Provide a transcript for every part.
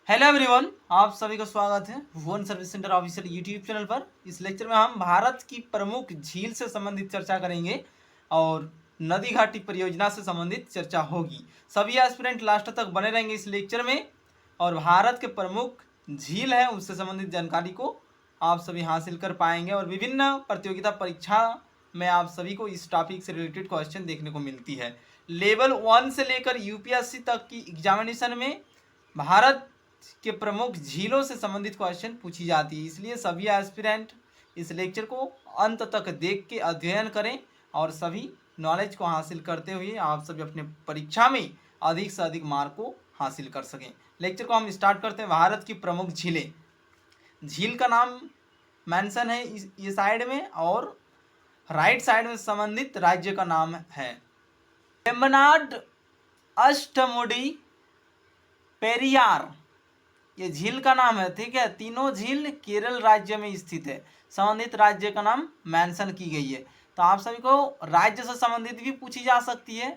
Hello everyone, आप सभी का स्वागत है Bhuvan service centre official YouTube channel पर। इस लेक्चर में हम भारत की प्रमुख झील से संबंधित चर्चा करेंगे और नदी घाटी परियोजना से संबंधित चर्चा होगी। सभी एस्पिरेंट लास्ट तक बने रहेंगे इस लेक्चर में और भारत के प्रमुख झील है उससे संबंधित जानकारी को आप सभी हासिल कर पाएंगे और विभिन्न प्रतियोगिता परीक्षा में आप सभी को इस टॉपिक से रिलेटेड क्वेश्चन देखने को मिलती है। लेवल 1 से लेकर यूपीएससी तक की एग्जामिनेशन में भारत के प्रमुख झीलों से संबंधित क्वेश्चन पूछी जाती है, इसलिए सभी एस्पिरेंट इस लेक्चर को अंत तक देख के अध्ययन करें और सभी नॉलेज को हासिल करते हुए आप सभी अपने परीक्षा में अधिक से अधिक मार्क को हासिल कर सकें। लेक्चर को हम स्टार्ट करते हैं। भारत की प्रमुख झीलें। झील का नाम मेंशन है ये साइड में और राइट साइड में संबंधित राज्य का नाम है। वेम्बनाड, अष्टमुडी, पेरियार, ये झील का नाम है। ठीक है, तीनों झील केरल राज्य में स्थित है। संबंधित राज्य का नाम मेंशन की गई है। तो आप सभी को राज्य से संबंधित भी पूछी जा सकती है,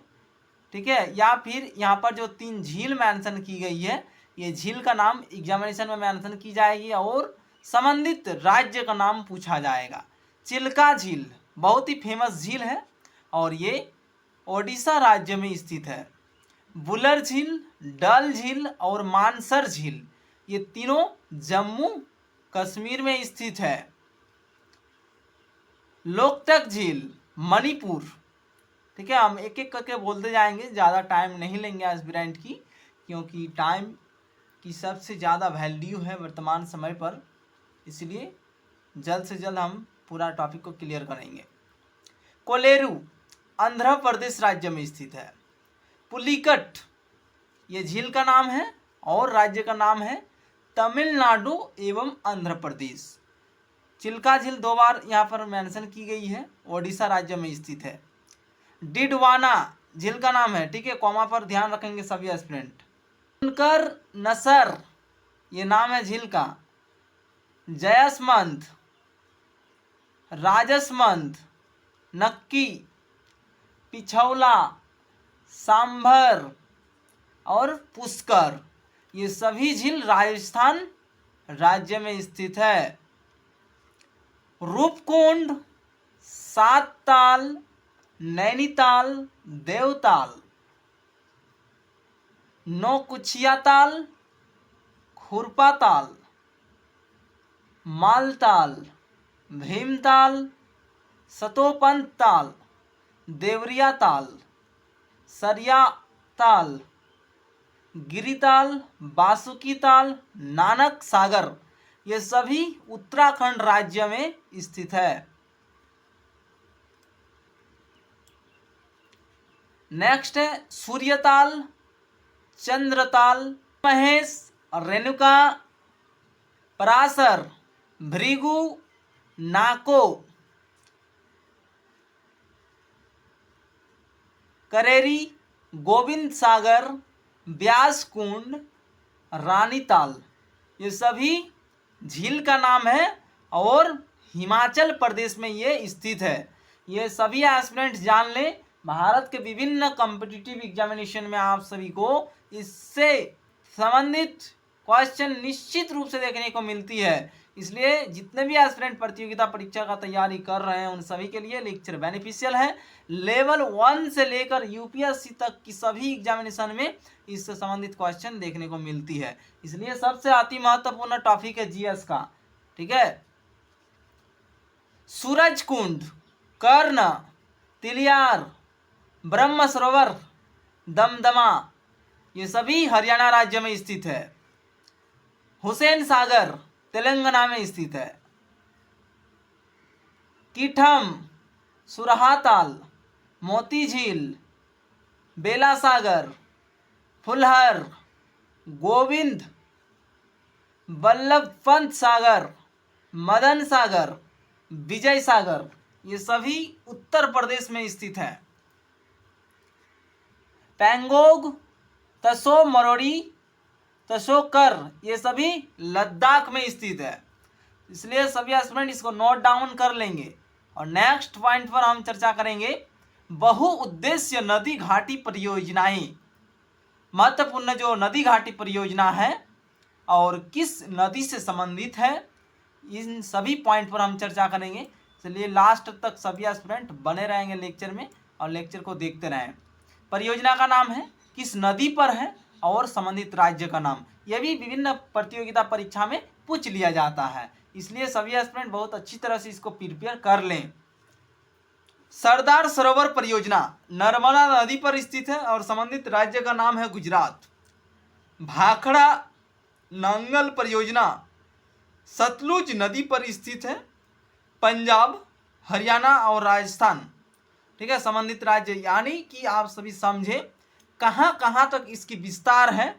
ठीक है, या फिर यहाँ पर जो 3 झील मेंशन की गई है ये झील का नाम एग्जामिनेशन में मेंशन की जाएगी और संबंधित राज्य का नाम पूछा जाएगा। चिल्का झील बहुत ही फेमस झील है और ये ओडिशा राज्य में स्थित है। बुलर झील, डल झील और मानसर झील ये तीनों जम्मू कश्मीर में स्थित है। लोकटक झील मणिपुर। ठीक है, हम एक एक करके बोलते जाएंगे, ज़्यादा टाइम नहीं लेंगे एस्पिरेंट की, क्योंकि टाइम की सबसे ज़्यादा वैल्यू है वर्तमान समय पर, इसलिए जल्द से जल्द हम पूरा टॉपिक को क्लियर करेंगे। कोलेरू आंध्र प्रदेश राज्य में स्थित है। पुलिकट ये झील का नाम है और राज्य का नाम है तमिलनाडु एवं आंध्र प्रदेश। चिल्का झील 2 बार यहाँ पर मेंशन की गई है, ओडिशा राज्य में स्थित है। डिडवाना झील का नाम है, ठीक है, कॉमा पर ध्यान रखेंगे सभी एस्पिरेंट। उनकर नसर ये नाम है झील का। जयसमंद, राजसमंद, नक्की, पिछौला, सांभर और पुष्कर ये सभी झील राजस्थान राज्य में स्थित है। रूपकुंड, सातताल, नैनीताल, देवताल, नौकुचिया ताल, खुरपा ताल, मालताल, भीमताल, सतोपंत ताल, देवरिया ताल, सरिया ताल, गिरिताल, बासुकी ताल, नानक सागर ये सभी उत्तराखंड राज्य में स्थित है। नेक्स्ट है सूर्यताल, चंद्रताल, महेश, रेणुका, पराशर, भृगु, नाको, करेरी, गोविंद सागर, व्यास कुंड, रानीताल ये सभी झील का नाम है और हिमाचल प्रदेश में ये स्थित है। ये सभी एस्पिरेंट्स जान लें, भारत के विभिन्न कॉम्पिटिटिव एग्जामिनेशन में आप सभी को इससे संबंधित क्वेश्चन निश्चित रूप से देखने को मिलती है, इसलिए जितने भी एस्पिरेंट प्रतियोगिता परीक्षा का तैयारी कर रहे हैं उन सभी के लिए लेक्चर बेनिफिशियल है। लेवल 1 से लेकर यूपीएससी तक की सभी एग्जामिनेशन में इससे संबंधित क्वेश्चन देखने को मिलती है, इसलिए सबसे अति महत्वपूर्ण टॉपिक है जीएस का। ठीक है, सूरज कुंड, कर्ण, तिलियार, ब्रह्म सरोवर, दमदमा ये सभी हरियाणा राज्य में स्थित है। हुसैन सागर तेलंगाना में स्थित है। कीठम, सुरहाताल, मोती झील, बेला सागर, फुलहर, गोविंद बल्लभ पंत सागर, मदन सागर, विजय सागर ये सभी उत्तर प्रदेश में स्थित है। पेंगोंग, तसो मरोड़ी, तसोकर ये सभी लद्दाख में स्थित है, इसलिए सभी एस्पिरेंट इसको नोट डाउन कर लेंगे। और नेक्स्ट पॉइंट पर हम चर्चा करेंगे बहुउद्देश्य नदी घाटी परियोजनाएं। महत्वपूर्ण जो नदी घाटी परियोजना है और किस नदी से संबंधित है, इन सभी पॉइंट पर हम चर्चा करेंगे। चलिए लास्ट तक सभी एस्पिरेंट बने रहेंगे लेक्चर में और लेक्चर को देखते रहें। परियोजना का नाम है, किस नदी पर है और संबंधित राज्य का नाम। यह भी विभिन्न प्रतियोगिता परीक्षा में पूछ लिया जाता है, इसलिए सभी एस्पिरेंट बहुत अच्छी तरह से इसको प्रिपेयर कर लें। सरदार सरोवर परियोजना नर्मदा नदी पर स्थित है और संबंधित राज्य का नाम है गुजरात। भाखड़ा नांगल परियोजना सतलुज नदी पर स्थित है, पंजाब, हरियाणा और राजस्थान। ठीक है, संबंधित राज्य यानी कि आप सभी समझे कहाँ कहाँ तक इसकी विस्तार है,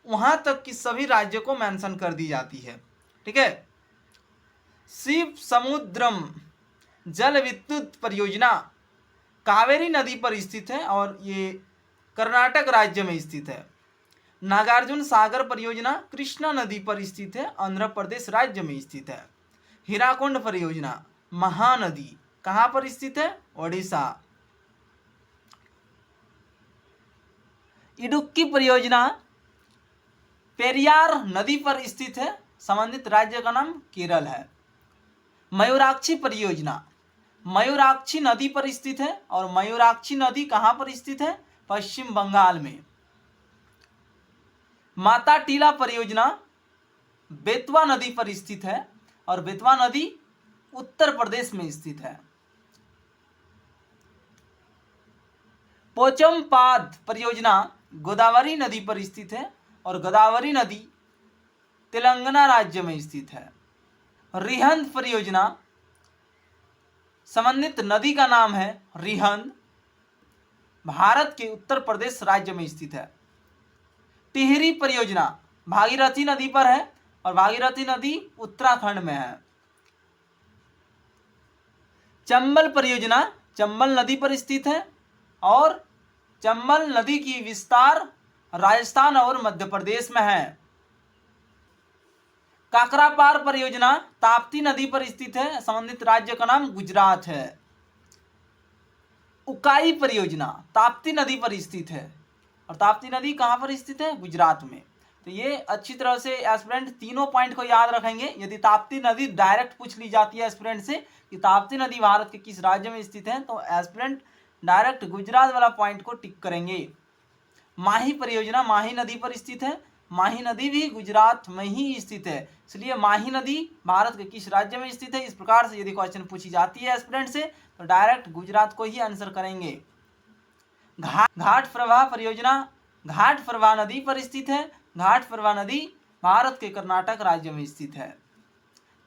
वहां तक की सभी राज्यों को मेंशन कर दी जाती है। ठीक है, शिव समुद्रम जल विद्युत परियोजना कावेरी नदी पर स्थित है और ये कर्नाटक राज्य में स्थित है। नागार्जुन सागर परियोजना कृष्णा नदी पर स्थित है, आंध्र प्रदेश राज्य में स्थित है। हीराकुंड परियोजना महानदी कहाँ पर स्थित है, ओडिशा। इडुक्की परियोजना पेरियार नदी पर स्थित है, संबंधित राज्य का नाम केरल है। मयूराक्षी परियोजना मयूराक्षी नदी पर स्थित है और मयूराक्षी नदी कहाँ पर स्थित है, पश्चिम बंगाल में। माता टीला परियोजना बेतवा नदी पर स्थित है और बेतवा नदी उत्तर प्रदेश में स्थित है। पोचमपाद परियोजना गोदावरी नदी पर स्थित है और गोदावरी नदी तेलंगाना राज्य में स्थित है। रिहंद परियोजना संबंधित नदी का नाम है रिहंद, भारत के उत्तर प्रदेश राज्य में स्थित है। टिहरी परियोजना भागीरथी नदी पर है और भागीरथी नदी उत्तराखंड में है। चंबल परियोजना चंबल नदी पर स्थित है और चंबल नदी की विस्तार राजस्थान और मध्य प्रदेश में है। काकरापार परियोजना ताप्ती नदी पर स्थित है, संबंधित राज्य का नाम गुजरात है। उकाई परियोजना ताप्ती नदी पर स्थित है और ताप्ती नदी कहाँ पर स्थित है, गुजरात में। तो ये अच्छी तरह से एस्पिरेंट तीनों पॉइंट को याद रखेंगे। यदि ताप्ती नदी डायरेक्ट पूछ ली जाती है एस्पिरेंट से कि ताप्ती नदी भारत के किस राज्य में स्थित है, तो एस्पिरेंट डायरेक्ट गुजरात वाला पॉइंट को टिक करेंगे। माही परियोजना माही नदी पर स्थित है, माही नदी भी गुजरात में ही स्थित है, इसलिए माही नदी भारत के किस राज्य में स्थित है, इस प्रकार से यदि क्वेश्चन पूछी जाती है एस्पिरेंट से तो डायरेक्ट गुजरात को ही आंसर करेंगे। घाट प्रवाह परियोजना घाट प्रवाह नदी पर स्थित है, घाट प्रवाह नदी भारत के कर्नाटक राज्य में स्थित है।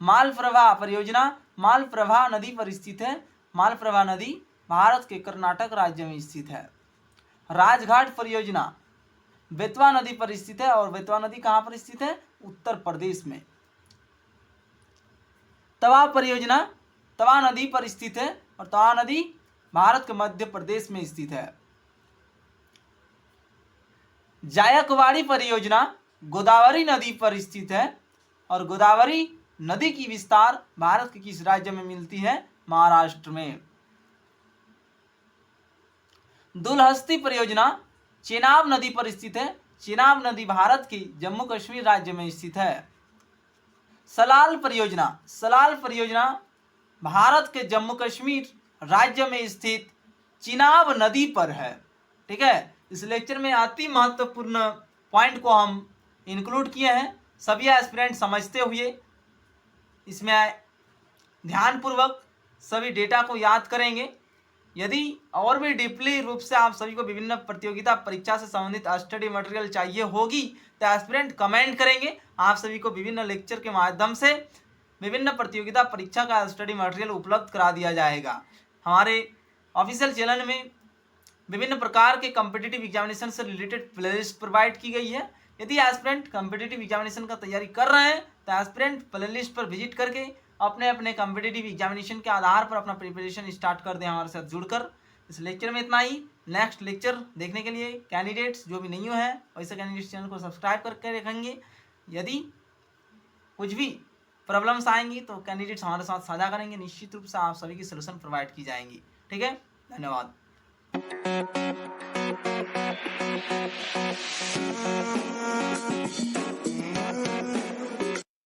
माल प्रवाह परियोजना माल प्रवाह नदी पर स्थित है, माल प्रवाह नदी भारत के कर्नाटक राज्य में स्थित है। राजघाट परियोजना बेतवा नदी पर स्थित है और बेतवा नदी कहाँ पर स्थित है, उत्तर प्रदेश में। तवा परियोजना तवा नदी पर स्थित है और तवा नदी भारत के मध्य प्रदेश में स्थित है। जायकवाड़ी परियोजना गोदावरी नदी पर स्थित है और गोदावरी नदी की विस्तार भारत के किस राज्य में मिलती है, महाराष्ट्र में। दुलहस्ती परियोजना चेनाब नदी पर स्थित है, चेनाब नदी भारत के जम्मू कश्मीर राज्य में स्थित है। सलाल परियोजना भारत के जम्मू कश्मीर राज्य में स्थित चिनाब नदी पर है। ठीक है, इस लेक्चर में अति महत्वपूर्ण पॉइंट को हम इंक्लूड किए हैं, सभी एस्पिरेंट समझते हुए इसमें ध्यानपूर्वक सभी डेटा को याद करेंगे। यदि और भी डीपली रूप से आप सभी को विभिन्न प्रतियोगिता परीक्षा से संबंधित स्टडी मटेरियल चाहिए होगी तो एस्पिरेंट कमेंट करेंगे, आप सभी को विभिन्न लेक्चर के माध्यम से विभिन्न प्रतियोगिता परीक्षा का स्टडी मटेरियल उपलब्ध करा दिया जाएगा। हमारे ऑफिशियल चैनल में विभिन्न प्रकार के कॉम्पिटिटिव एग्जामिनेशन से रिलेटेड प्लेलिस्ट प्रोवाइड की गई है। यदि एस्पिरेंट कॉम्पिटिटिव एग्जामिनेशन का तैयारी कर रहे हैं तो एस्पिरेंट प्लेलिस्ट पर विजिट करके अपने अपने कॉम्पिटिटिव एग्जामिनेशन के आधार पर अपना प्रिपरेशन स्टार्ट कर दें हमारे साथ जुड़कर। इस लेक्चर में इतना ही। नेक्स्ट लेक्चर देखने के लिए कैंडिडेट्स जो भी नहीं हैं वैसे कैंडिडेट्स चैनल को सब्सक्राइब करके रखेंगे। यदि कुछ भी प्रॉब्लम्स आएंगी तो कैंडिडेट्स हमारे साथ साझा करेंगे, निश्चित रूप से आप सभी की सलूशन प्रोवाइड की जाएंगी। ठीक है, धन्यवाद।